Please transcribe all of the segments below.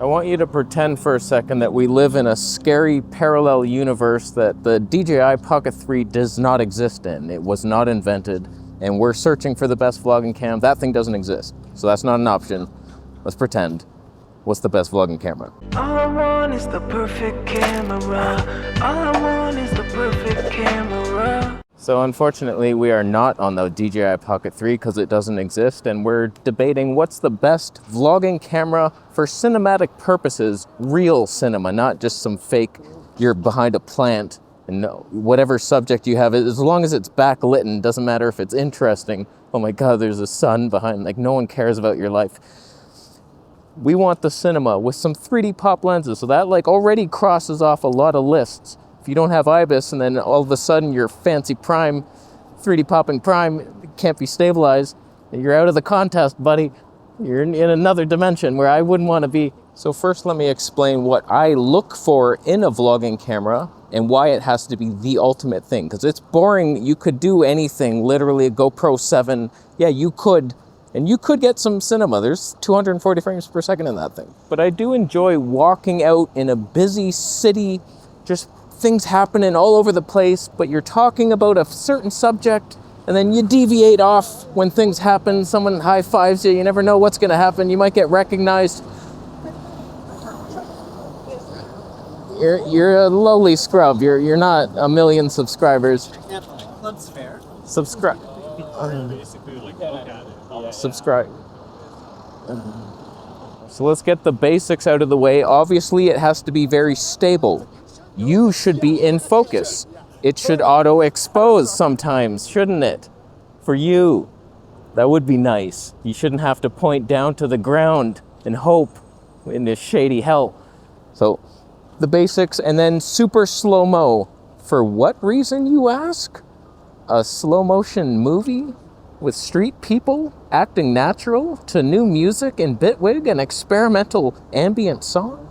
I want you to pretend for a second that we live in a scary parallel universe that the DJI Pocket 3 does not exist in. It was not invented, and we're searching for the best vlogging cam. That thing doesn't exist, so that's not an option. Let's pretend. What's the best vlogging camera? All I want is the perfect camera. All I want is the perfect camera. So unfortunately, we are not on the DJI Pocket 3 because it doesn't exist, and we're debating what's the best vlogging camera for cinematic purposes, real cinema, not just some fake, you're behind a plant, and whatever subject you have, as long as it's backlit and doesn't matter if it's interesting. Oh my God, there's a sun behind, like no one cares about your life. We want the cinema with some 3D pop lenses, so that like already crosses off a lot of lists. If you don't have IBIS and then all of a sudden your fancy prime, 3D popping prime can't be stabilized, you're out of the contest, buddy. You're in another dimension where I wouldn't want to be. So first let me explain what I look for in a vlogging camera and why it has to be the ultimate thing. Because it's boring, you could do anything, literally a GoPro 7, yeah, you could. And you could get some cinema. There's 240 frames per second in that thing. But I do enjoy walking out in a busy city, just things happening all over the place, but you're talking about a certain subject, and then you deviate off when things happen. Someone high fives you. You never know what's going to happen. You might get recognized. You're a lowly scrub. You're not a million subscribers. Club's fair. Subscribe. Subscribe. So let's get the basics out of the way. Obviously, it has to be very stable. You should be in focus. It should auto-expose sometimes, shouldn't it? For you. That would be nice. You shouldn't have to point down to the ground and hope in this shady hell. So, the basics, and then super slow-mo. For what reason, you ask? A slow-motion movie with street people acting natural to new music in Bitwig and experimental ambient song?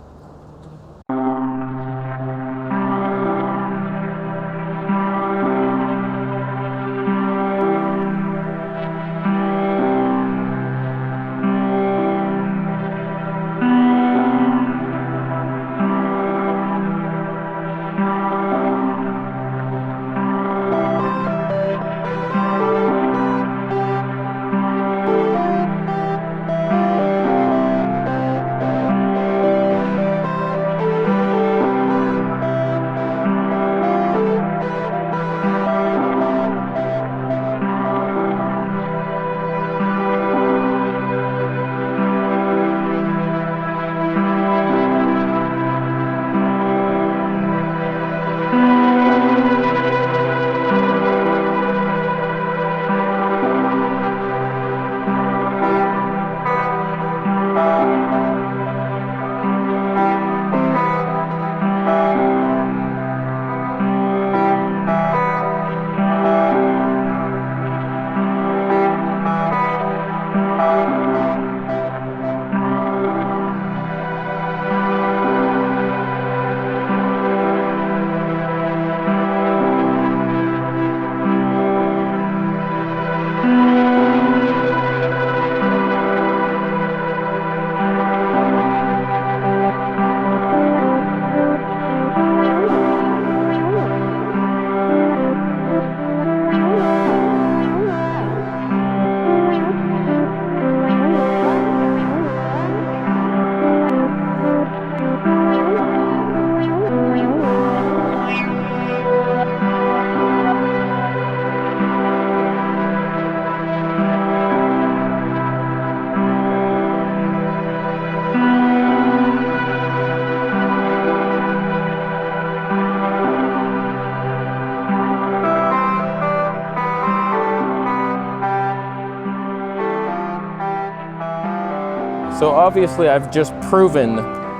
So obviously I've just proven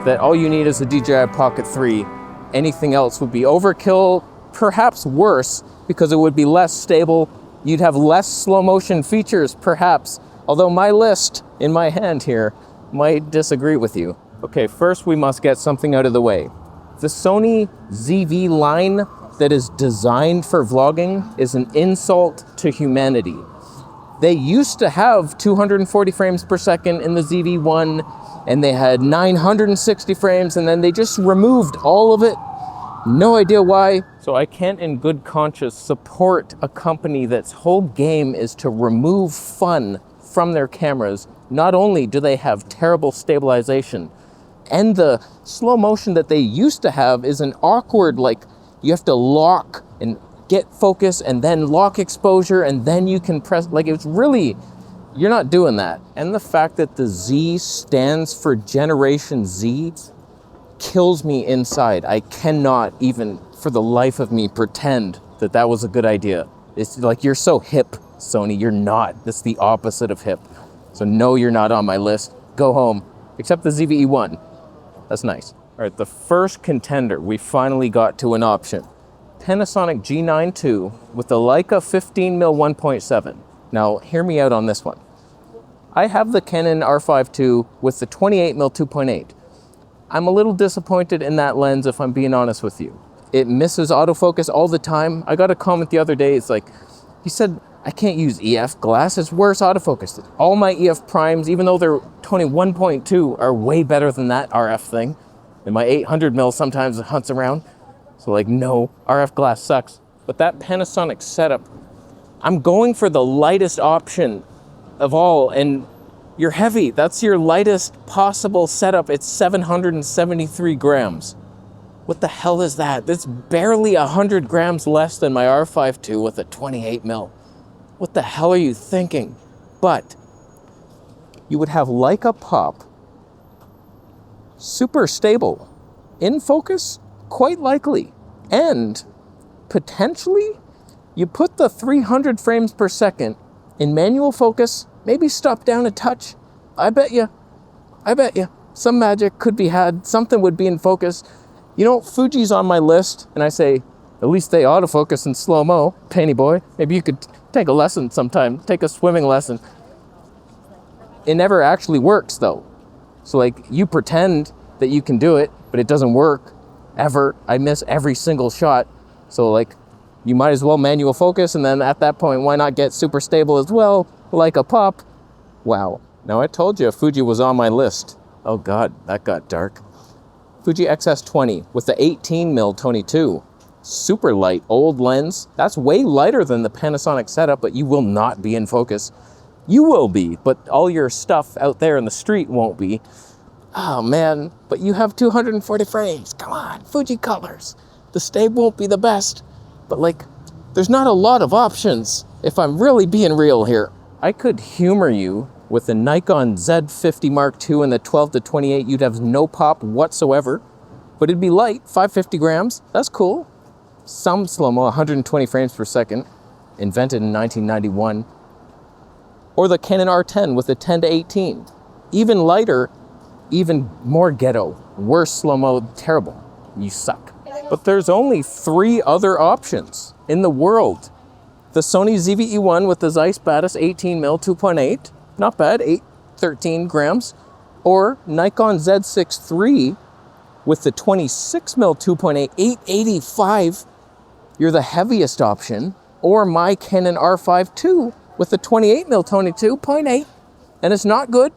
that all you need is a DJI Pocket 3. Anything else would be overkill, perhaps worse, because it would be less stable. You'd have less slow motion features, perhaps, although my list in my hand here might disagree with you. Okay, first we must get something out of the way. The Sony ZV line that is designed for vlogging is an insult to humanity. They used to have 240 frames per second in the ZV-1 and they had 960 frames, and then they just removed all of it. No idea why. So I can't in good conscience support a company that's whole game is to remove fun from their cameras. Not only do they have terrible stabilization, and the slow motion that they used to have is an awkward, like, you have to lock and get focus and then lock exposure and then you can press, like, it's really, you're not doing that. And the fact that the Z stands for Generation Z kills me inside. I cannot even for the life of me pretend that that was a good idea. It's like, you're so hip, Sony. You're not. That's the opposite of hip. So no, you're not on my list. Go home. Except the ZVE1. That's nice. All right, the first contender, we finally got to an option. Panasonic G9 II with the Leica 15mm 1.7. Now, hear me out on this one. I have the Canon R5 II with the 28mm 2.8. I'm a little disappointed in that lens, if I'm being honest with you. It misses autofocus all the time. I got a comment the other day, it's like, he said, I can't use EF glass, it's worse autofocus. All my EF primes, even though they're 21.2, are way better than that RF thing. And my 800mm sometimes hunts around. So like, no, RF glass sucks. But that Panasonic setup, I'm going for the lightest option of all, and you're heavy. That's your lightest possible setup. It's 773 grams. What the hell is that? That's barely 100 grams less than my R5 II with a 28mm. What the hell are you thinking? But you would have Leica pop, super stable, in focus, quite likely, and potentially you put the 300 frames per second in manual focus, maybe stop down a touch. I bet you, some magic could be had, something would be in focus. You know, Fuji's on my list, and I say, at least they autofocus in slow-mo, Penny boy. Maybe you could take a lesson sometime, take a swimming lesson. It never actually works, though. So, like, you pretend that you can do it, but it doesn't work, ever. I miss every single shot. So, like, you might as well manual focus, and then at that point, why not get super stable as well, like a pop? Wow. Now, I told you Fuji was on my list. Oh, God, that got dark. Fuji XS20 with the 18mm 22. Super light, old lens. That's way lighter than the Panasonic setup, but you will not be in focus. You will be, but all your stuff out there in the street won't be. Oh, man, but you have 240 frames. Come on, Fuji colors. The stay won't be the best, but like, there's not a lot of options, if I'm really being real here. I could humor you with the Nikon Z50 Mark II and the 12-28, you'd have no pop whatsoever, but it'd be light, 550 grams, that's cool. Some slow-mo, 120 frames per second, invented in 1991. Or the Canon R10 with the 10-18. Even lighter, even more ghetto, worse slow-mo, terrible. You suck. But there's only 3 other options in the world. The Sony ZVE1 with the Zeiss Batis 18mm 2.8, not bad, 13 grams. Or Nikon Z6 III with the 26mm 2.8, 885. You're the heaviest option. Or my Canon R5 II with the 28mm 22.8. And it's not good.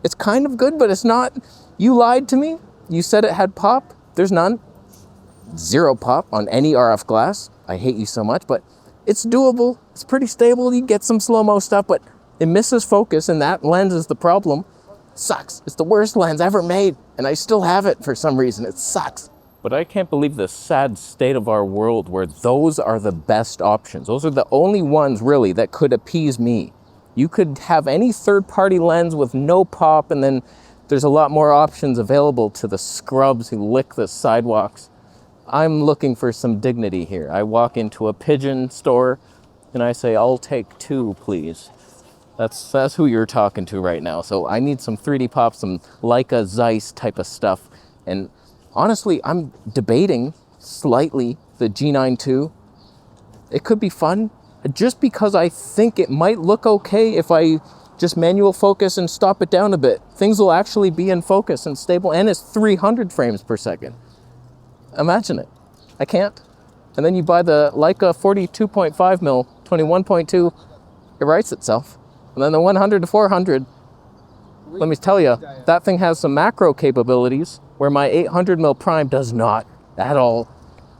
It's kind of good, but it's not. You lied to me. You said it had pop. There's none. 0 pop on any RF glass. I hate you so much, but it's doable. It's pretty stable. You get some slow-mo stuff, but it misses focus, and that lens is the problem. Sucks. It's the worst lens ever made, and I still have it for some reason. It sucks. But I can't believe the sad state of our world where those are the best options. Those are the only ones, really, that could appease me. You could have any third-party lens with no pop, and then there's a lot more options available to the scrubs who lick the sidewalks. I'm looking for some dignity here. I walk into a pigeon store, and I say, I'll take 2, please. That's who you're talking to right now. So I need some 3D pop, some Leica Zeiss type of stuff. And honestly, I'm debating slightly the G9 II. It could be fun, just because I think it might look okay if I just manual focus and stop it down a bit. Things will actually be in focus and stable, and it's 300 frames per second. Imagine it. I can't. And then you buy the Leica 42.5mm, 21.2, it writes itself. And then the 100 to 400, let me tell you, that thing has some macro capabilities where my 800mm prime does not at all.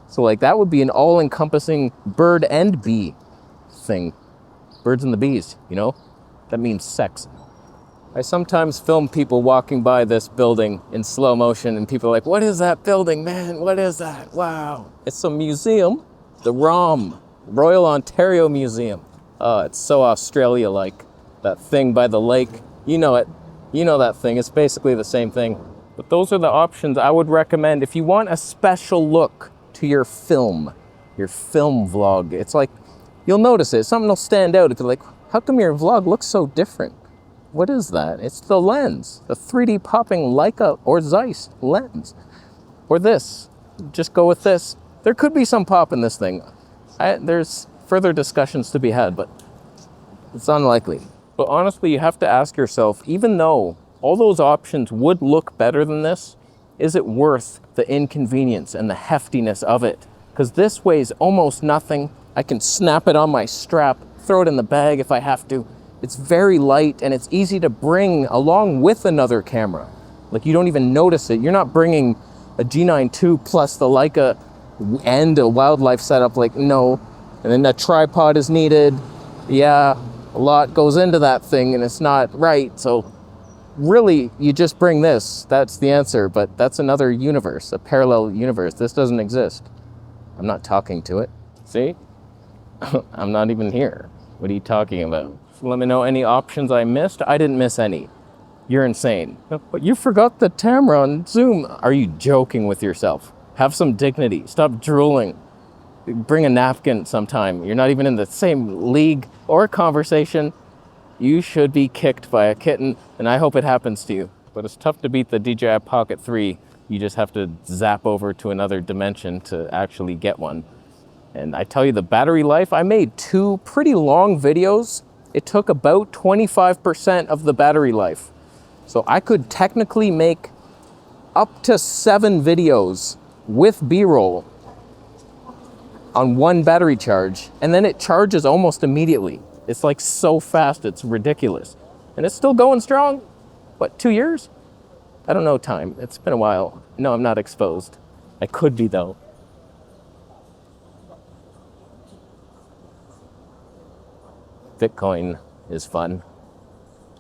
So like that would be an all-encompassing bird and bee thing. Birds and the bees, you know? That means sex. I sometimes film people walking by this building in slow motion and people are like, what is that building, man? What is that? Wow. It's a museum, the ROM, Royal Ontario Museum. It's so Australia-like. That thing by the lake, you know it. You know that thing, it's basically the same thing. But those are the options I would recommend if you want a special look to your film vlog. It's like, you'll notice it, something will stand out. If you're like, how come your vlog looks so different? What is that? It's the lens, the 3D popping Leica or Zeiss lens. Or this, just go with this. There could be some pop in this thing. There's further discussions to be had, but it's unlikely. But honestly, you have to ask yourself, even though all those options would look better than this, is it worth the inconvenience and the heftiness of it? Because this weighs almost nothing. I can snap it on my strap, throw it in the bag if I have to. It's very light and it's easy to bring along with another camera. Like you don't even notice it. You're not bringing a G9 II plus the Leica and a wildlife setup, like no. And then a tripod is needed. Yeah, a lot goes into that thing and it's not right. So really, you just bring this. That's the answer, but that's another universe, a parallel universe. This doesn't exist. I'm not talking to it. See? I'm not even here. What are you talking about? Let me know any options I missed. I didn't miss any. You're insane. But you forgot the camera on Zoom. Are you joking with yourself? Have some dignity. Stop drooling. Bring a napkin sometime. You're not even in the same league or conversation. You should be kicked by a kitten, and I hope it happens to you. But it's tough to beat the DJI Pocket 3. You just have to zap over to another dimension to actually get one. And I tell you, the battery life, I made 2 pretty long videos. It took about 25% of the battery life. So I could technically make up to 7 videos with B-roll on one battery charge, and then it charges almost immediately. It's like so fast, it's ridiculous. And it's still going strong. What, 2 years? I don't know time. It's been a while. No, I'm not exposed. I could be though. Bitcoin is fun,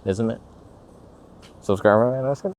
isn't it? Subscribe, man.